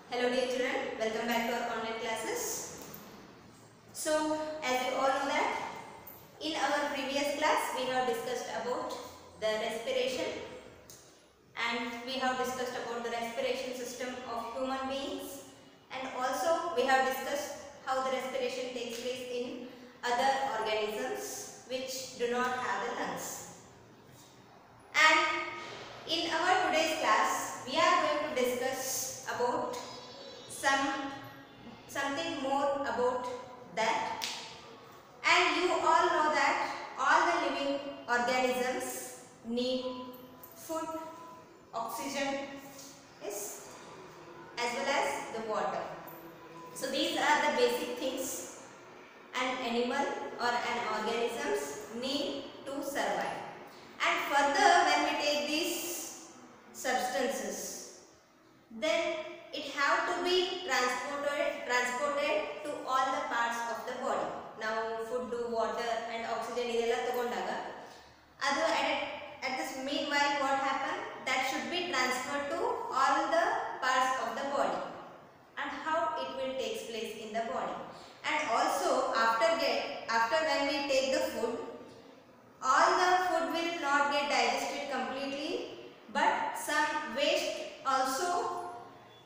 Hello dear children, welcome back to our online classes. So as you all know that in our previous class we have discussed about the respiration and we have discussed about the respiration system of human beings, and also we have discussed how the respiration takes place in other organisms which do not have the lungs. And in our today's class we are going to discuss about something more about that. And you all know that all the living organisms need food, oxygen, yes, as well as the water. So these are the basic things an animal or an organisms need to survive. And further, when we take these substances, then it have to be transported to all the parts of the body. Now food, water and oxygen idella tagondaga adu at this meanwhile what happen, that should be transferred to all the parts of the body, and how it will take place in the body. And also after when we take the food, all the food will not get digested completely, but some waste also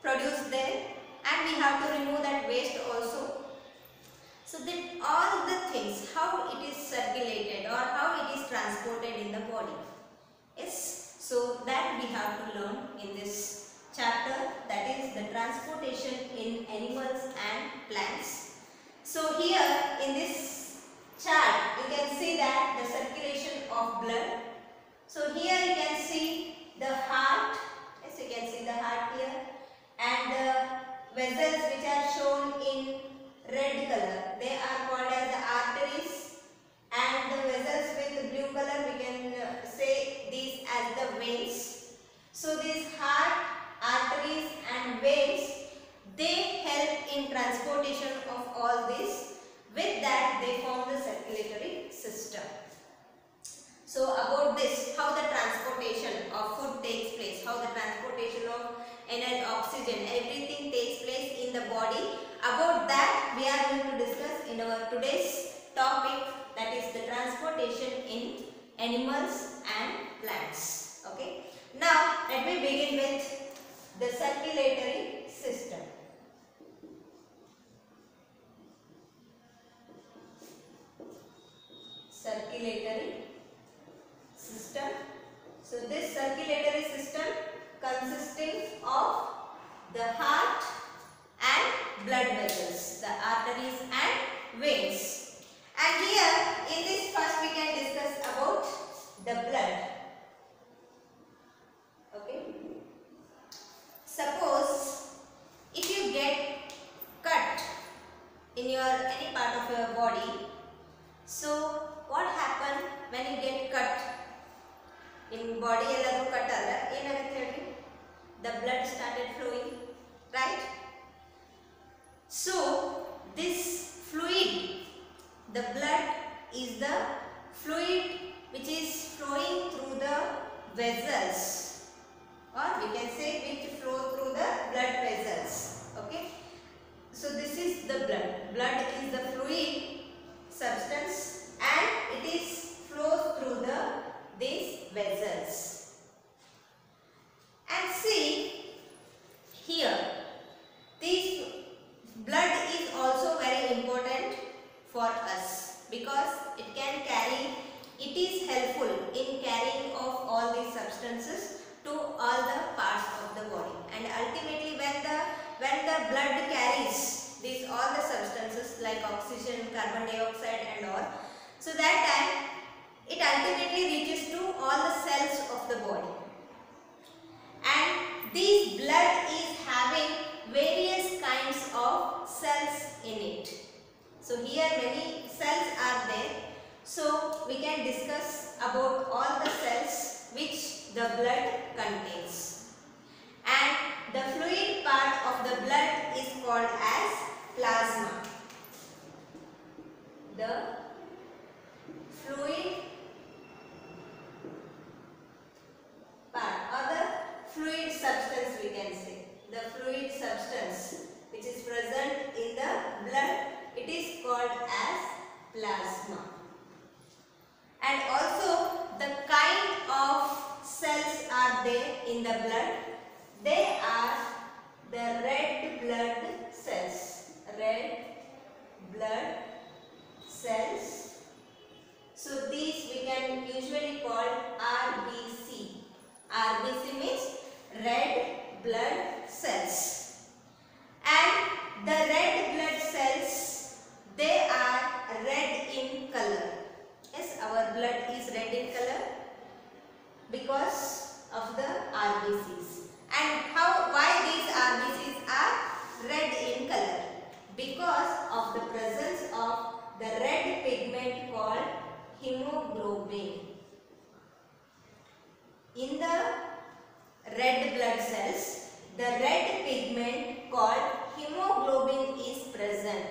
produced there, and we have to remove that waste also. So that all the things, how it is circulated or how it is transported in the body, yes, so that we have to learn in this chapter, that is the transportation in animals and plants. So here in this chart you can see that the circulation of blood. So here you can see the heart, yes, you can see the heart here, and the vessels which are shown in red color, they are called as the arteries, and the vessels with blue color we can say these as the veins. So these heart, arteries and veins, they help in transportation of all this. With that they form the circulatory system. So about this, how the transportation of food takes place, how the transportation of energy, oxygen, everything takes place in the body. About that we are going to discuss in our today's topic, that is the transportation in animals and plants. Okay. Now let me begin with the circulatory system. Circulatory system. So this circulatory system consisting of the heart and blood vessels, the arteries and veins. And here in this first we can discuss about the blood. Okay. Suppose if you get cut in your any part of your body, so what happen when you get cut in body elladu cut adre enagutte ಹೇಳಿ, the blood started flowing, right? So this fluid, the blood is the fluid which is flowing through the vessels, or we can say which flow through the blood vessels. Okay, so this is the blood. Blood is the fluid substance and it is flows through these vessels. And see here, this blood is also very important for us because it is helpful in carrying of all these substances to all the parts of the body. And ultimately when the blood carries these all the substances like oxygen, carbon dioxide and all, so that time it ultimately reaches to all the cells of the body. And this blood is having various kinds of cells in it. So here many cells are there. So we can discuss about all the cells which the blood contains. And the fluid part of the blood is called as plasma. The fluid part or the fluid substance we can say. the fluid substance which is present in the blood, it is called as plasma. And also the kind of cells are there in the blood. They are the red blood cells. Red blood cells. So these we can usually call RBC. RBC means red blood cells. And the red blood cells, they are red in color. Yes, our blood is red in color because of the RBCs. And why these RBCs are red in color? Because of the presence of the red pigment called hemoglobin. In the red blood cells, the red pigment called hemoglobin is present,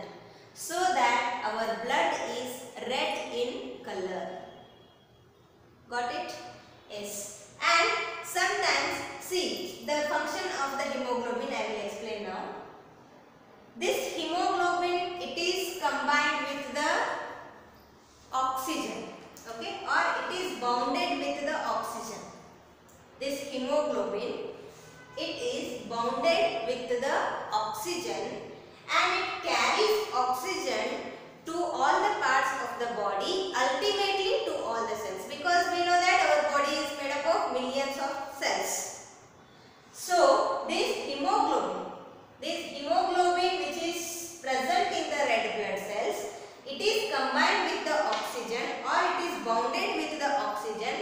so that our blood is red in color. Got it? Yes. And sometimes, see, the function of the hemoglobin I will explain now. This hemoglobin, it is combined with the oxygen, okay, or it is bounded with the oxygen. This hemoglobin, it is bounded with the oxygen and it carries oxygen to all the parts of the body, ultimately to all the cells, because we know that our body is made up of millions of cells. So this hemoglobin which is present in the red blood cells, it is combined with the oxygen or it is bounded with the oxygen,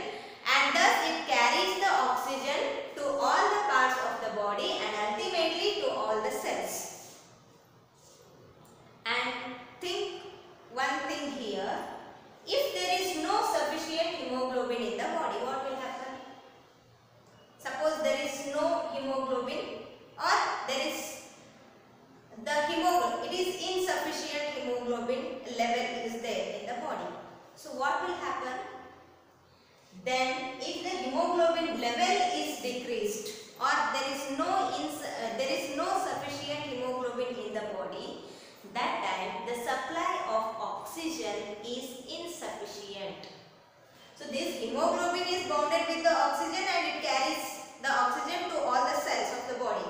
and thus it carries the oxygen to all the parts of the body and ultimately to all the cells. And think one thing here, if there is no sufficient hemoglobin in the body, what will happen? Suppose there is no hemoglobin, or there is the hemoglobin, it is insufficient hemoglobin level is there in the body. So what will happen? Then if the hemoglobin level is decreased or there is no sufficient hemoglobin in the body, that time the supply of oxygen is insufficient. So this hemoglobin is bounded with the oxygen and it carries the oxygen to all the cells of the body.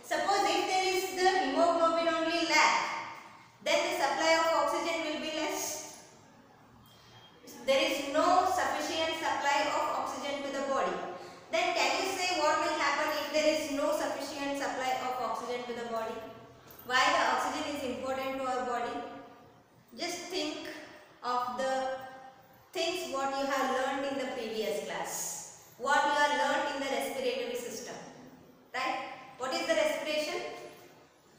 Suppose if there is the hemoglobin only lack, then the supply of oxygen will be less. There is no sufficient supply of oxygen to the body. Then can you say what will happen if there is no sufficient supply of oxygen to the body? Why the oxygen is important to our body? Just think of the things what you have learned in the previous class. What you have learned in the respiratory system. Right? What is the respiration?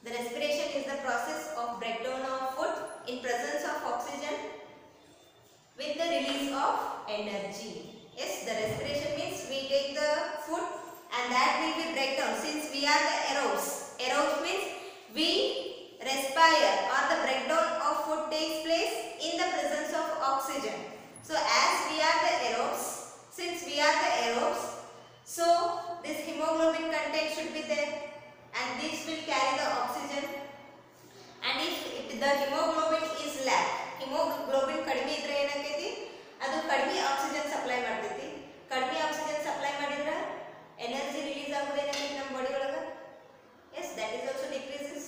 The respiration is the process of breakdown of food in presence of oxygen with the release of energy. Yes, the respiration means we take the food and that will be breakdown. Since we are the aerobes. Aerobes means we respire or the breakdown of food takes place in the presence of oxygen. So as we are the aerobes, since we are the aerobes, so this hemoglobin content should be there and this will carry the oxygen. And if the hemoglobin is lack, hemoglobin kadme idre ಏನಾಕೈತಿ ಅದು ಕಡಿಮೆ oxygen supply ಮಾಡ್ತೈತಿ. ಕಡಿಮೆ oxygen supply ಮಾಡಿದ್ರೆ energy release ಆಗೋದು ಏನಾಗೈತಿ ನಮ್ಮ body ಒಳಗೆ? Yes, that is also decreases.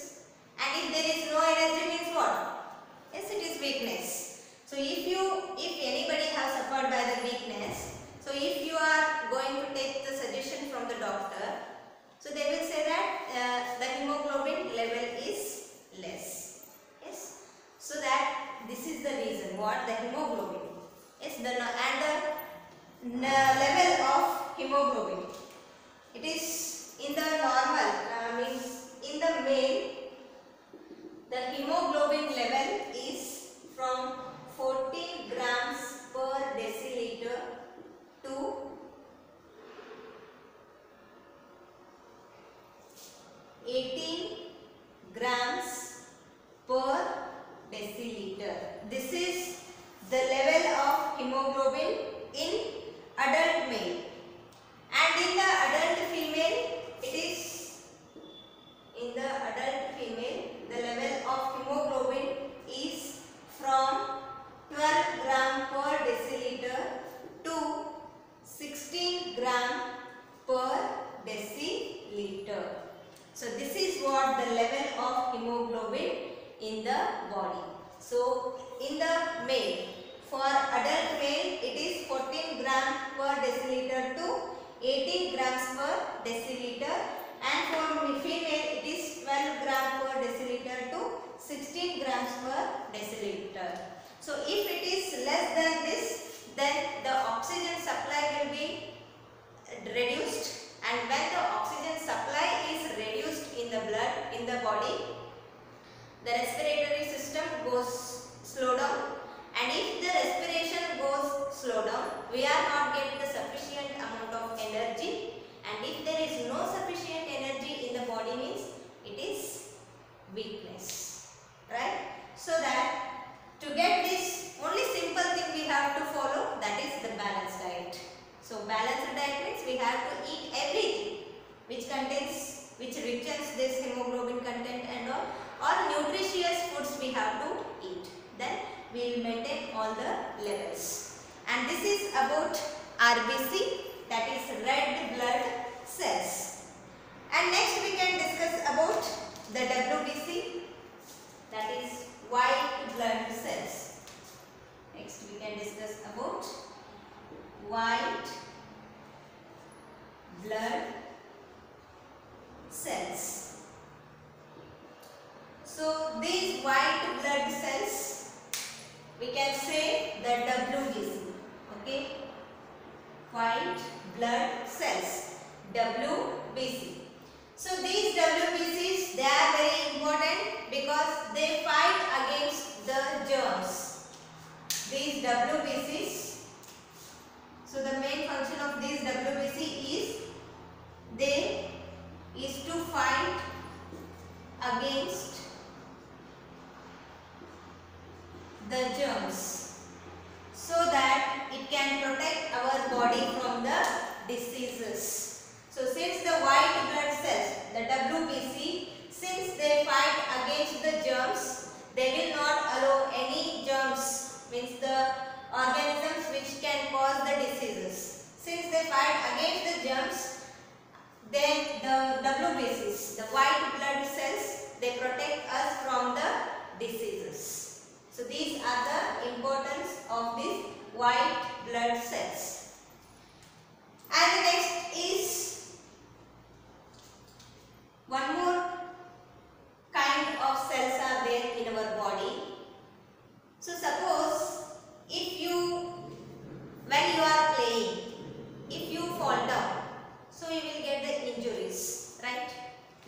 And if there is no energy means what? Yes, it is weakness. So if anybody has suffered by the weakness, so if you are going to take the suggestion from the doctor, so they will say that the hemoglobin level is less. Yes, so that this is the reason what the hemoglobin. Yes, the level of hemoglobin. It is in the normal means in the male, the hemoglobin level is from 14 grams per deciliter to 18 grams per deciliter. This is the level of hemoglobin in adult male, and in the adult female it is level of hemoglobin in the body. So in the male, for adult male it is 14 gram per deciliter to 18 grams per deciliter, and for female it is 12 gram per deciliter to 16 grams per deciliter. So if it is less than this, then the oxygen supply will be reduced, and when the oxygen supply is reduced in the blood, in the body, the respiratory system goes slow down, and if the respiration goes slow down, we are not getting the sufficient amount of energy, and if there is no sufficient energy in the body means it is weakness, right? So that to get this, only simple thing we have to follow, that is the balanced diet. So balanced diet means we have to eat everything which contains, which richens this hemoglobin content and all, or nutritious foods we have to eat. Then we will maintain all the levels. And this is about RBC, that is red blood cells. And next we can discuss about the WBC, that is white blood cells. Next we can discuss about white blood cells. So these white blood cells, we can say the WBC, okay, white blood cells, WBC. So these WBCs, they are very important because they fight against the germs. These WBCs, so the main function of these WBC is to fight against the germs, so that it can protect our body from the diseases. So since the white blood cells, the WBC, since they fight against the germs, they will not allow any germs, means the organisms which can cause the diseases. Since they fight against the germs, then the WBCs, the white blood cells, they protect us from the diseases. So these are the importance of these white blood cells. And the next is one more kind of cells are there in our body. So suppose if you, when you are playing, if you fall down, so you will get the injuries, right?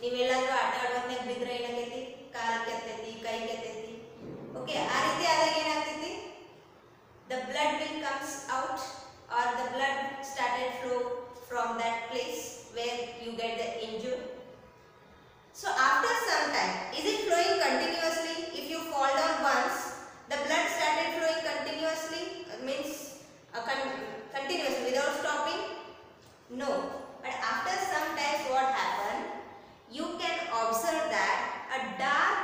ನೀವೆಲ್ಲಾದರೂ ಆಟ ಆಡುವಾಗ ಬಿದ್ದರೆ ಏನಾಗೈತಿ, ಕಾಲು ಕೆತ್ತೈತಿ, ಕೈ ಕೆತ್ತೈತಿ, okay, ಆ ರೀತಿ ಆದಾಗ ಏನಾಗ್ತೈತಿ, the blood will comes out, or the blood started flow from that place where you get the injury. So after some time, is it flowing continuously? If you fall down once, the blood started flowing continuously, means continuously without stopping? No. But after some time what happened? You can observe that a dark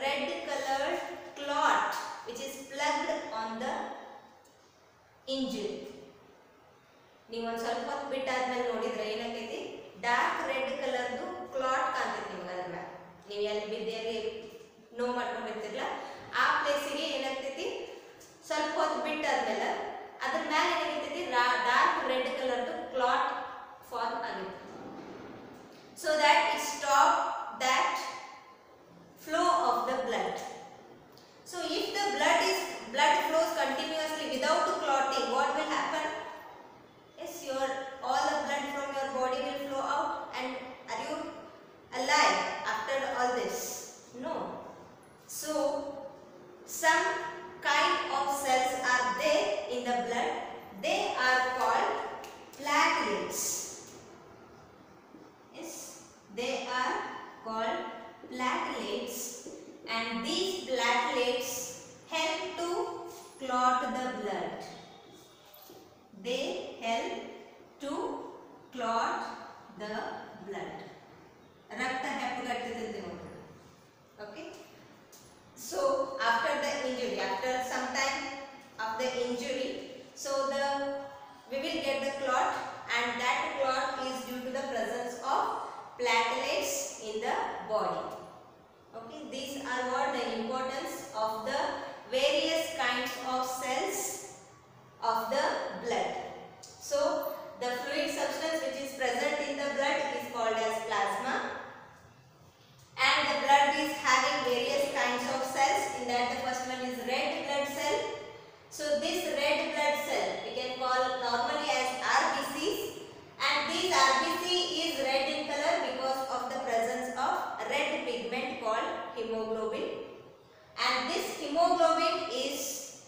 red colored clot which is plugged on the injury. ನೀವು ಒಂದು ಸ್ವಲ್ಪ ಹೊತ್ತು ಬಿಟ್ಟಾದ್ಮೇಲೆ ನೋಡಿದ್ರೆ ಏನಾಗೈತಿ, dark red ಕಲರ್ದು clot ಕಾಣ್ತೈತಿ ನಿಮ್ಗೆ ಅದ್ರ ಮೇಲೆ. ನೀವು ಎಲ್ಲಿ ಬಿದ್ದಲ್ಲಿ ನೋವು ಮಾಡ್ಕೊಂಡಿರ್ತಿರಲ್ಲ ಆ ಪ್ಲೇಸಿಗೆ ಏನಾಗ್ತೈತಿ, ಸ್ವಲ್ಪ ಹೊತ್ತು ಬಿಟ್ಟಾದ್ಮೇಲೆ ಅದ್ರ ಮೇಲೆ ಏನಾಗೈತಿ, ಡಾರ್ಕ್ ರೆಡ್ ಕಲರ್ದು ಕ್ಲಾಟ್ ಫಾರ್ಮ್ ಆಗಿತ್ತು. So that it stop that flow of the blood. So if the blood flows continuously without clotting, what will happen? Yes, all the blood from your body will flow out, and are you alive after all this? No. So some kind of cells are there in the blood. They are called platelets. Yes, they are called platelets, and these platelets help to clot the blood. They help to clot the blood. ರಕ್ತ ಹೆಪ್ಪುಗಟ್ಟುತ್ತದೆ ನೋಡಿ. Okay. So after the injury, after some time of the injury, so we will get the clot, and that clot is due to the presence of platelets in the body. of the various kinds of cells of the blood. So the fluid substance which is present in the blood is called as plasma, and the blood is having various kinds of cells. In that, the first one is red blood cell. So this red blood cell we can call normally as RBCs, and this RBC is red in color because of the presence of red pigment called hemoglobin, and this hemoglobin is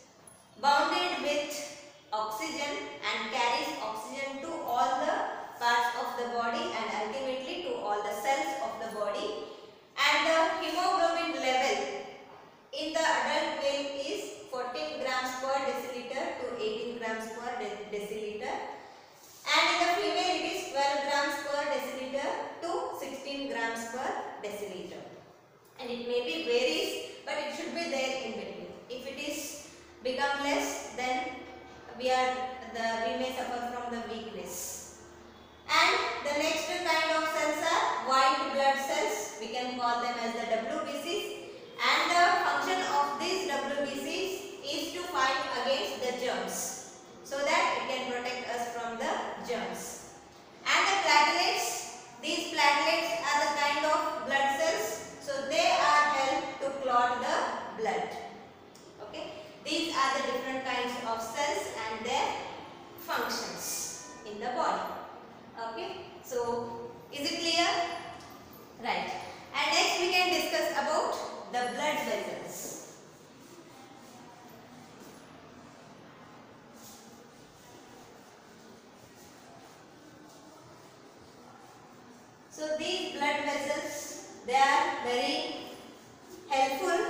bounded with oxygen and carries oxygen to all the parts of the body and ultimately to all the cells of the body. And the hemoglobin level in the adult male is 14 grams per deciliter to 18 grams per deciliter, and in the female it is 12 grams per deciliter to 16 grams per deciliter, and it may be varies, but it should be there in between. If it is become less, then we may suffer from the weakness. And the next kind of cells are white blood cells. We can call them as the WBCs, and the function of these WBCs is to fight against the germs, so that it can protect us from the germs. And the platelets, these platelets are the kind of blood cells, so they are help to clot the blood. Okay, these are the different kinds of cells and their functions in the body. Okay, so is it clear? Right. And next we can discuss about the blood vessels. So these blood vessels, they are very helpful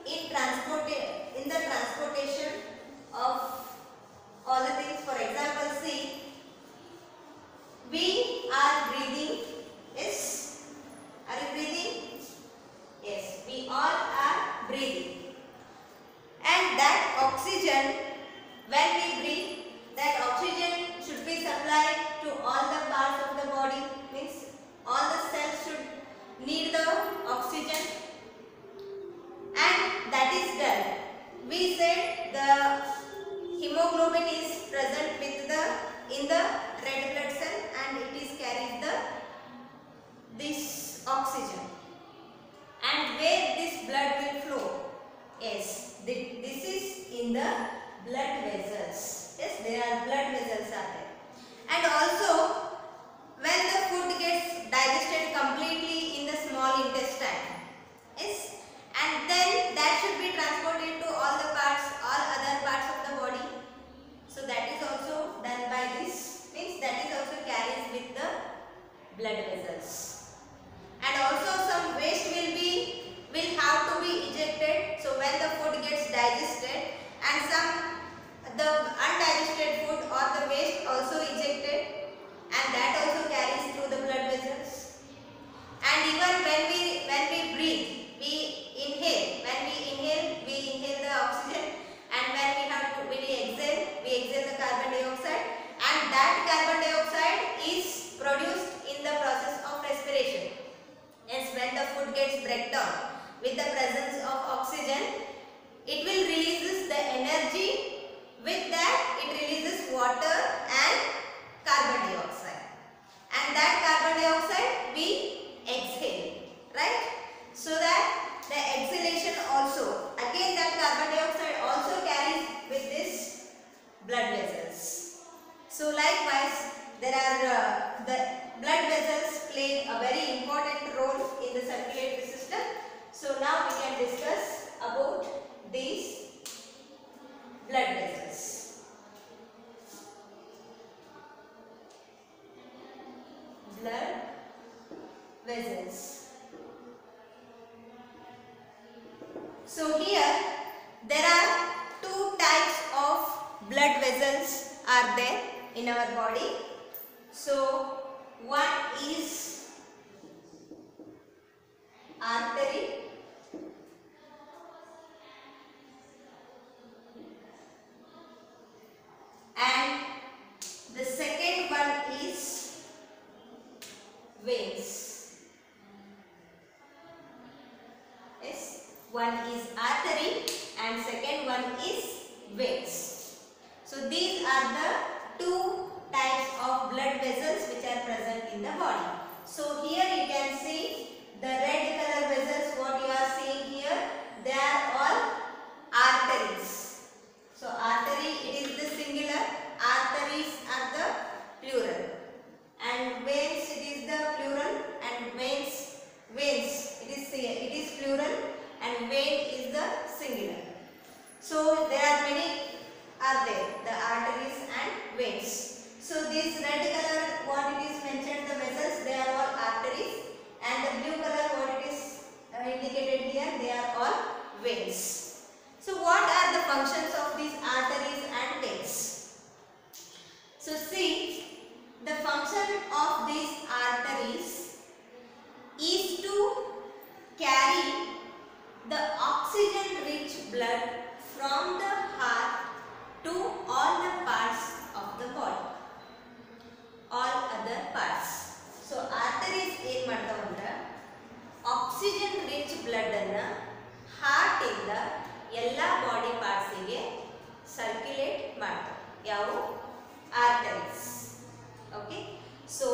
in the transportation of all the things. For example, see, we are breathing. Yes, are you breathing? Yes, we all are breathing, and that oxygen, when we breathe, that oxygen should be supplied to all the parts of the body. Means all the cells should need the oxygen, and that is done. We said the hemoglobin is present in the red blood cell, and it is carries this oxygen. And where this blood will flow? Yes, this is in the blood vessels. Yes, there are blood vessels are there. And also, when the food gets digested completely in the small intestine, yes, and then that should be transported to all the parts, all other parts of the body. So that is also done by this. Means that is also carries with the blood vessels. And also some waste will have to be ejected. So when the food gets digested, and the undigested food or the waste also ejected, and that also carries through the blood vessels. And even when we breathe, we inhale. When we inhale the oxygen, and when we exhale the carbon dioxide, and that carbon dioxide is produced in the process of respiration. Hence, when the food gets break down with the presence of oxygen, it will releases the energy. With that, it releases water and carbon dioxide, and that carbon dioxide we exhale, right? So that the exhalation also, again that carbon dioxide also carries with this blood vessels. So likewise, there are the blood vessels play a very important role in the circulatory system. So now we can discuss about these blood vessels. Blood vessels. So here there are two types of blood vessels are there in our body. So one is artery, and the second one is veins. Yes, One is artery and second one is veins. So these are the two types of blood vessels which are present in the body. So here you can see the red color vessels, what you are seeing here, they are all arteries. So artery, it is the singular, arteries are the plural, and veins, it is the plural, and veins it is plural, and vein is the singular. So there are many are there, the arteries and veins. So this red color, what it is mentioned, the vessels, they are all arteries, and the blue color, what it is indicated here, they are all veins. So what are the functions of these arteries and veins? So see, the function of these arteries is to carry the oxygen rich blood from the heart to all the parts of the body, all other parts. So arteries ಏನು ಮಾಡ್ತಾವ ಅಂದ್ರೆ oxygen rich blood ಅನ್ನು heart ಇಂದ ಎಲ್ಲ body parts ಗೆ circulate ಮಾಡ್ತಾವೆ. ಯಾವ arteries. Okay, so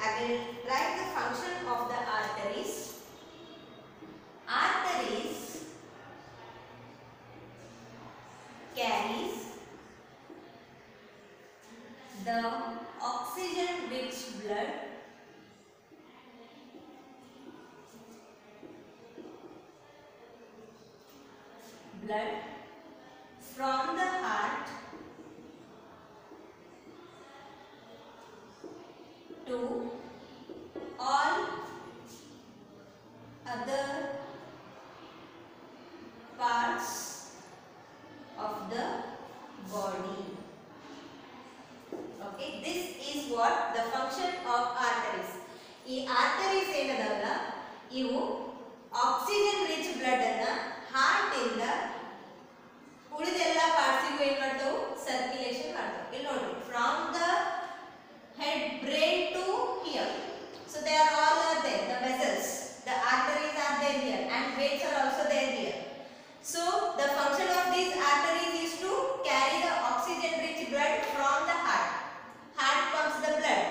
I will write the function of the arteries. Arteries carries the oxygen rich blood from the heart to all other parts of the body. Okay, this is what the function of arteries. ಈ arteries ಏನದಲ್ಲ, ಇವು oxygen rich blood ಅನ್ನ heart ಇಂದ ಉಳಿದೆಲ್ಲ ಪಾರ್ಟ್ಸಿಗೂ ಏನು ಮಾಡ್ತಾವು, circulation ಮಾಡ್ತಾವೆ. ಇಲ್ಲಿ ನೋಡಿ, from the head, brain to here. So they are all there, the vessels, the arteries are there here, and veins are also there here. So the function of these arteries is to carry the oxygen rich blood from the heart. Heart pumps the blood.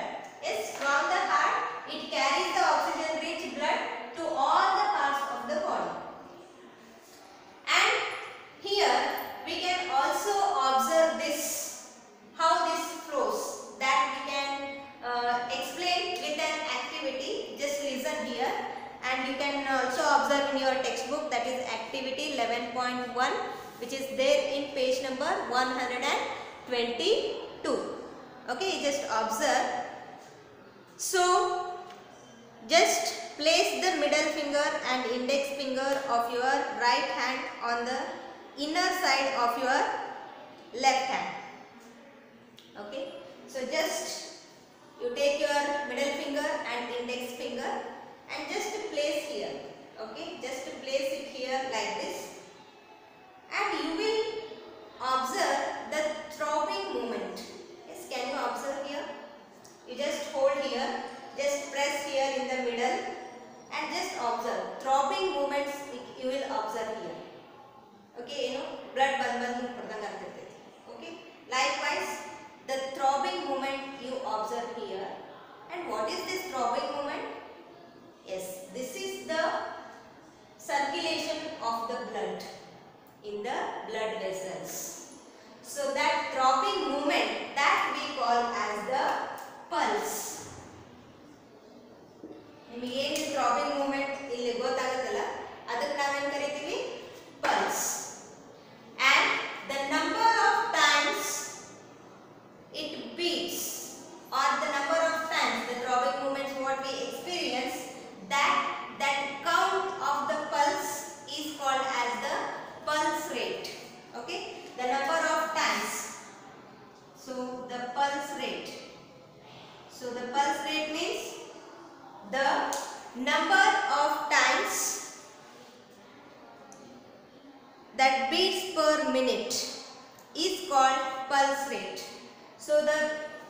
Yes, from the heart it carries the oxygen rich blood to all the parts of the body. And here we can also observe this, how this flows, that we can explain with an activity. Just listen here, and you can also observe in your textbook, that is activity 11.1, which is there in page number 122. Okay, just observe. So just place the middle finger and index finger of your right hand on the inner side of your left hand. Okay, so just you take your middle finger and index finger and just place here. Okay, just place it here like this, and you will observe the throbbing movement. Yes, can you observe here? You just hold here, just press here in the middle, and just observe throbbing movements. You will observe here. Okay, you know, blood ಬಂದು ಕೊಡ್ದಂಗೆ ಆಗ್ತಿರ್ತೈತಿ. Okay, likewise the throbbing movement you observe here. And what is this throbbing movement? Yes, this is the circulation of the blood in the blood vessels. So that throbbing movement, that we call as the pulse. ನಿಮಗೆ ಏನು throbbing movement ಇಲ್ಲಿ ಗೊತ್ತಾಗುತ್ತಲ್ಲ, ಅದಕ್ಕೆ ನಾವೇನು ಕರಿತೀವಿ, pulse. And the number of times it beats, or the number of times the throbbing movements what we experience, that count of the pulse is called as the pulse rate. Okay, the number of times. So the pulse rate. So the pulse rate means the number of times that beats per minute is called pulse rate. So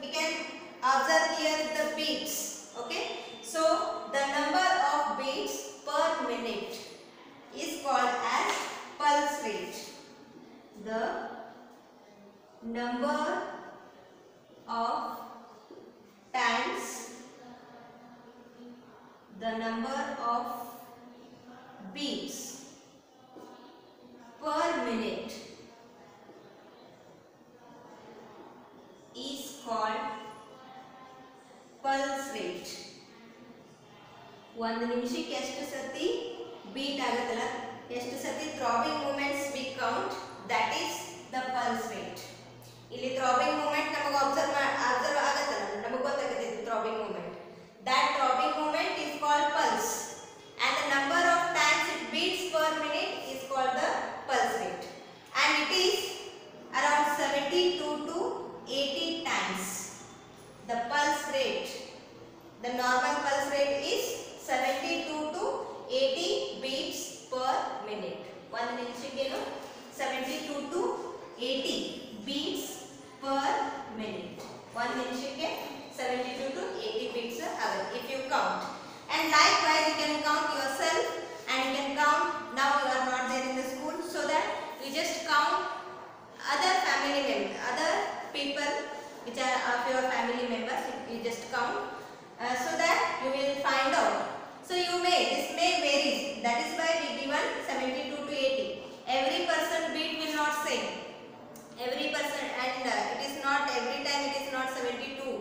we can observe here the beats. Okay, so the number of beats per minute is called as ಆಗತ್ತಲ್ಲ, ಎಷ್ಟು ಸತಿ throbbing movements we count, that is the pulse rate. ಇಲ್ಲಿ throbbing movement ನಮಗೆ observe ಆಗತ್ತಲ್ಲ, ನಮಗೆ ಗೊತ್ತಾಗುತ್ತೆ ಇದು throbbing movement. That throbbing movement is called pulse and the number of times it beats per minute is called the pulse rate, and it is around 72 to 80 times. The pulse rate, the normal pulse rate is 72 to 80 beats per minute. One ನಿಮಿಷಕ್ಕೆ 72 to 80 beats per minute. One ನಿಮಿಷಕ್ಕೆ 72 to 80 beats ಆಗುತ್ತೆ if you count. And likewise you can count yourself, and you can count, now you are not there in the school, so that you just count other family members, other people which are of your family members, you just count so that you will find out. So this may vary, that is why we given 72 to 80. Every person beat will not same, every person, and it is not every time it is not 72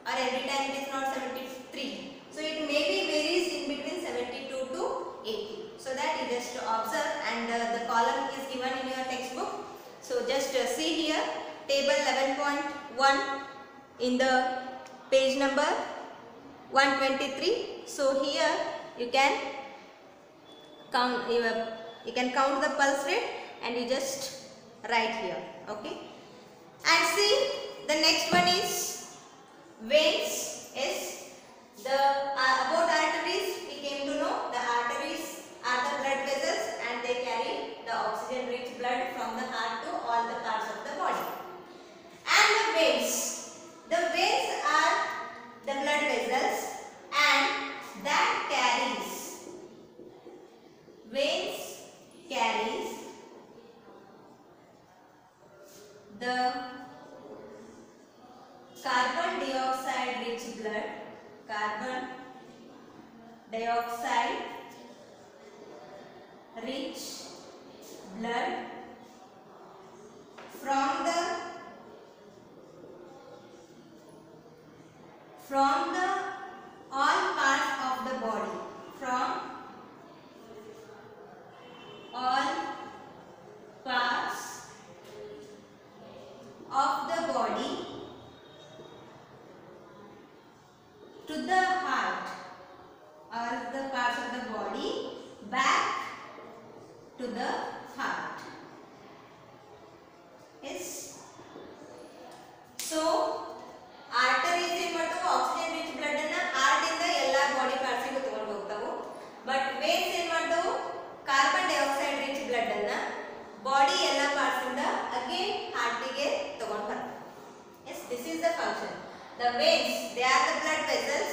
or every time it is not 73. So it may be varies in between 72 to 80. So that you just observe, and the column is given in your textbook. So just see here, table 11.1 in the page number 123. So here you can count the pulse rate, and you just write here. Okay. And see, the next one is veins. Is the about arteries, we came to know the arteries are the blood vessels, and they carry the oxygen rich blood from the heart to all the parts of the body. And the veins are the blood vessels, and that carries the carbon dioxide rich blood, carbon dioxide rich blood from the all parts of the body, from all parts of the body to the heart, or the parts of the body back to the heart. Yes. So arteries ಏನು ಮಾಡ್ತಾವು, oxygen rich blood ಅನ್ನ heart ಇಂದ ಎಲ್ಲಾ body parts ಗೆ ತಗೊಂಡು ಹೋಗ್ತಾವು. But veins ಏನು ಮಾಡ್ತಾವು, carbon dioxide rich blood ಅನ್ನ ಬಾಡಿ ಎಲ್ಲಾ ಪಾರ್ಟ್ಸ್ ಇಂದ ಅಗೇನ್ ಹಾರ್ಟ್ ಗೆ ತಗೊಂಡು ಬರ್ತಾವು. Yes, this is the function. The veins, they are the blood vessels,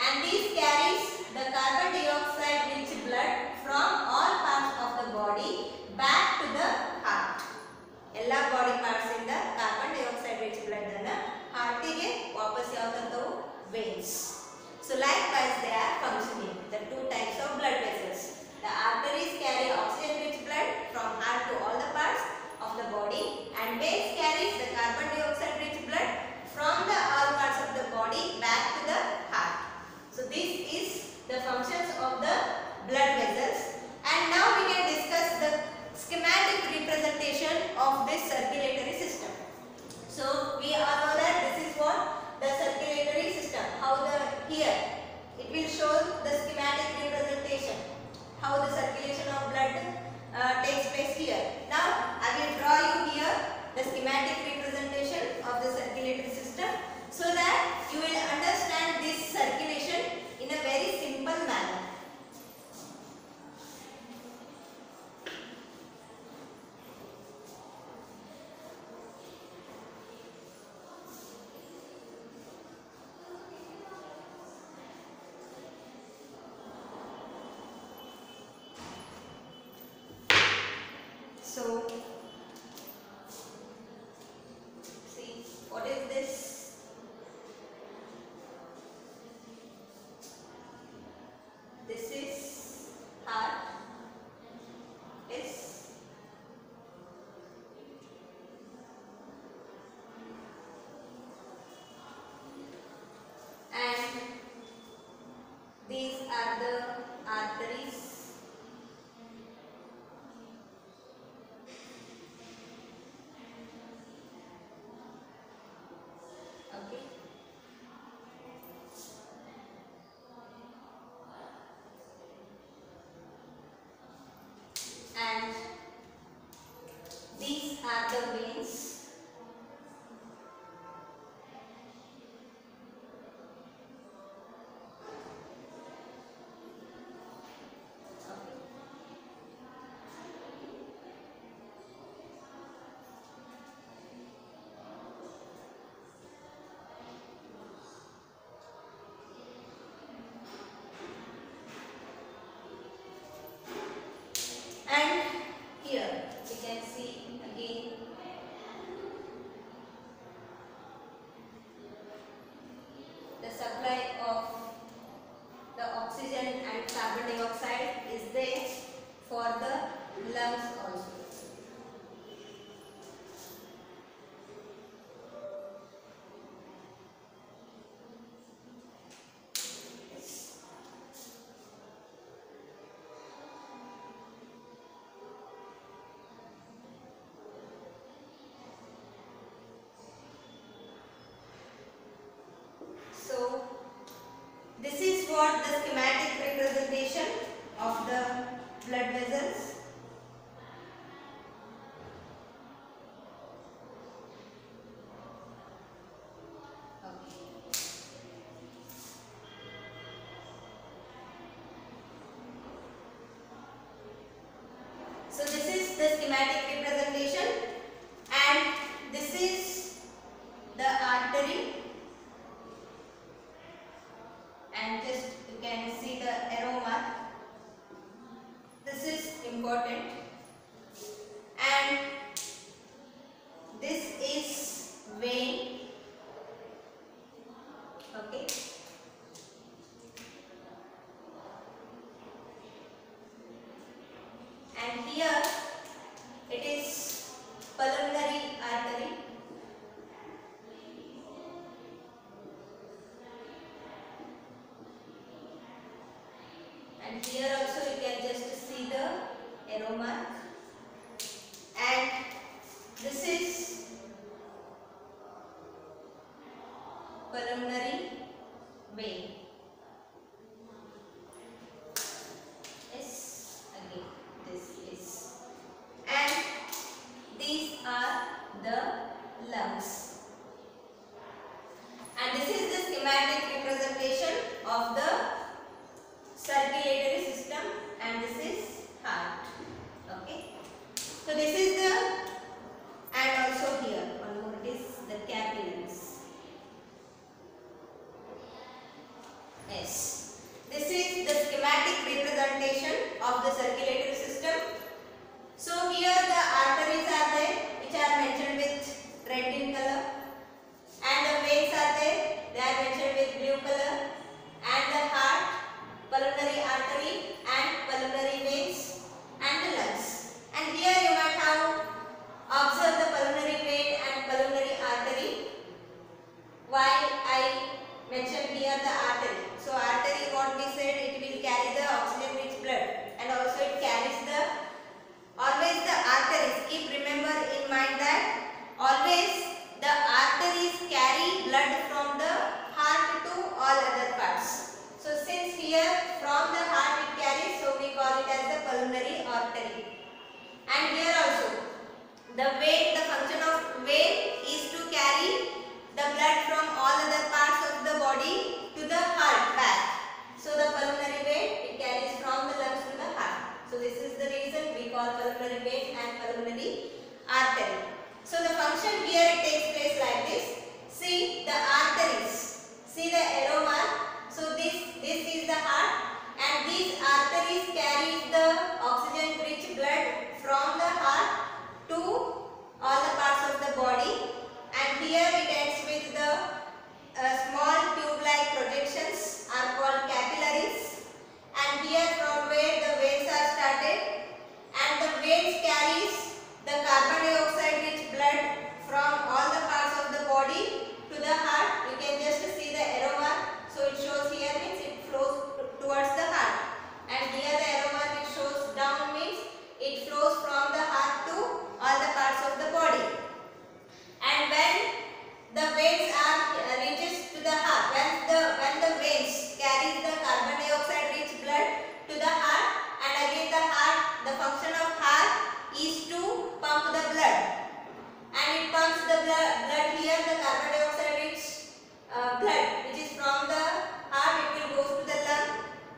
and these carries the carbon dioxide rich blood from all parts of the body back to the heart. Ella body parts inda carbon dioxide rich blood anna heart ಗೆ ವಾಪಸ್ ಯಾವತ್ತಂತವು, veins. So likewise they are functioning, the two types of blood vessels. The arteries carry oxygen rich blood from heart to all the parts of the body, and veins carries the carbon dioxide rich blood from the all parts of the body back to the heart. So this is the functions of the blood vessels. schematic representation, and this is the artery, and just you can see the arrow mark. This is important, and this is vein. Okay. And here it is pulmonary artery, and here also you can just see the arrow mark, and this is pulmonary vein. Yes, again this is, and these are the lungs, and this is the schematic representation of the circulatory system, and this is heart. Okay, so this is the, and also here one more, it is the capillaries. Yes, this is the schematic representation of the circulatory system. So here the arteries are there, which are mentioned with red in color, and the veins are there, they are mentioned with blue color, and the heart, pulmonary artery and pulmonary veins, and the lungs. And here you might have observed the pulmonary vein and pulmonary artery, while I mentioned here the artery. So artery, what we said, it will carry the oxygen rich blood, and also it carries the, always the arteries, keep remember in mind that always the arteries carry blood from the heart to all other parts. So since here from the heart it carries, so we call it as the pulmonary artery. And here also the vein, the function of vein is to carry the blood from all other parts of the body to the heart back. So the pulmonary vein, it carries from the lungs to the heart. So this is the reason we call pulmonary vein and pulmonary artery. So the function here it takes place like this. See the arteries, see the arrow mark. So this is the heart, and these arteries carry the oxygen rich blood from the heart to all the parts of the body, and here it ends with the small tube-like projections are called capillaries, and here from where the veins are started, and the veins carries the carbon dioxide rich blood from all the parts of the body to the heart. You can just see the arrow mark, so it shows here means it flows towards the heart, and here the arrow mark it shows down means it flows from the heart to all the parts of the body. And when the veins are reaches to the heart, when the veins carries the carbon dioxide rich blood to the heart, and again the heart, the function of heart is to pump the blood, and it pumps the blood here, the carbon dioxide rich blood which is from the heart, it will go to the lung,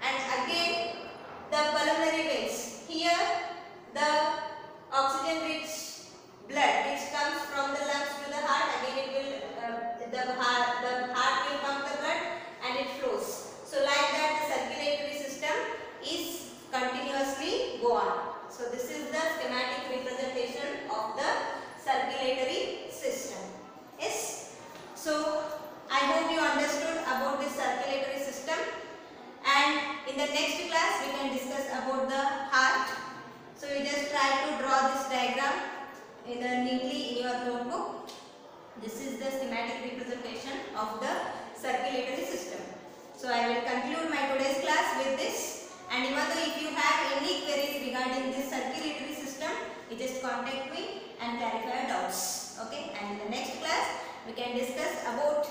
and again the pulmonary veins, here the oxygen rich blood which comes from the lungs to the heart, again it will the heart will pump the blood and it flows. So like that the circulatory system is continuously go on. So this is the schematic representation of the circulatory system. Yes. So I hope you understood about this circulatory system, and in the next class we can discuss about the heart. So you just try to draw this diagram neatly in your notebook. This is the schematic representation of the circulatory system. So I will conclude my today's class with this, and even though if you have any queries regarding this circulatory system, you just contact me and clarify your doubts. Okay, and in the next class we can discuss about